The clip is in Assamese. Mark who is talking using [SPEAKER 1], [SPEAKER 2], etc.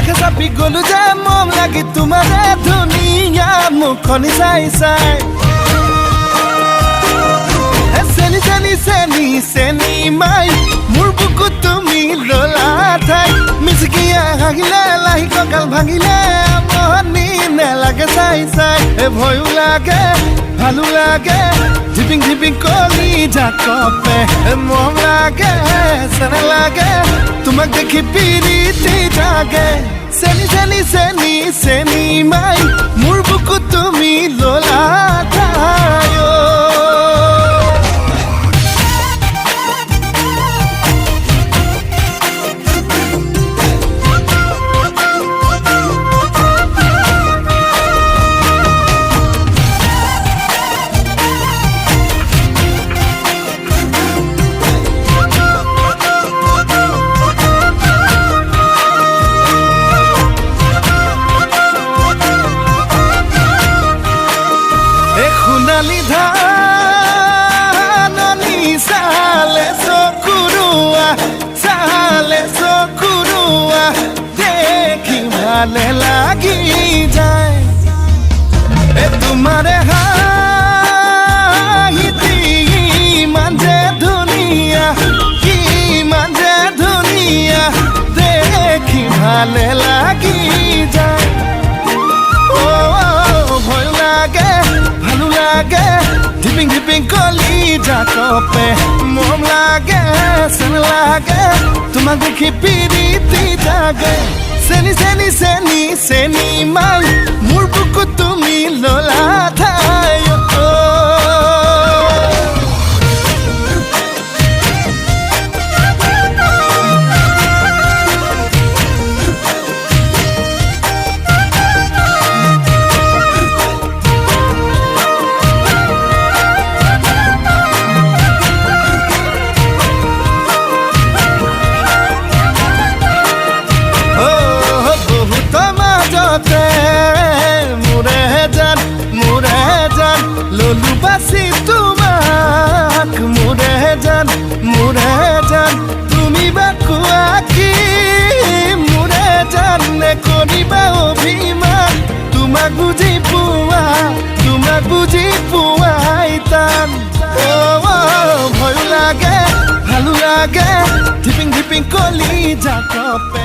[SPEAKER 1] আকাশে চাপি গলো যে মম লাগি তোমাৰে ধুনীয়া মুখনি চাই চাই চেনি চেনি চেনি চেনি মাই মোৰ বুকুত তুমি ললা ঠাই মিচিকিয়া হাগিলে লাহি কঁকাল ভাঙিলে মনি নেলাগে চাই চাই ভয়ো লাগে ভালো লাগে ঝিপিং ঝিপিং কলি জাকপে মম লাগে চেনা লাগে তোমাক দেখি পিৰিতি জাগে চেনি চেনি চেনি চেনি মাই মোৰ বুকুত তুমি ললা ঠাই সোণালী ধাননি চালে চকুৰুৱা দেখি ভালে লাগি যায় তোমাৰে হাঁহিতি ইমান যে ধুনীয়া দেখি ভালে লাগি যায় ভয় লাগে ভালো লাগে ধিপিং ধিপিং কলি জাকপে মম লাগে চেনা লাগে তোমাক দেখি পিৰিতি জাগে চেনি চেনি চেনি চেনি মাই মোৰ বুকুত তুমি ললা ঠাই ললু বাসি তোমাক মোৰে জান তুমি বা কোৱা কি মোৰে জান নে কৰিবা অভিমান তোমাক বুজি পোৱাই টান ভয় লাগে ভালো লাগে ধিপিং ধিপিং কলি জাকপে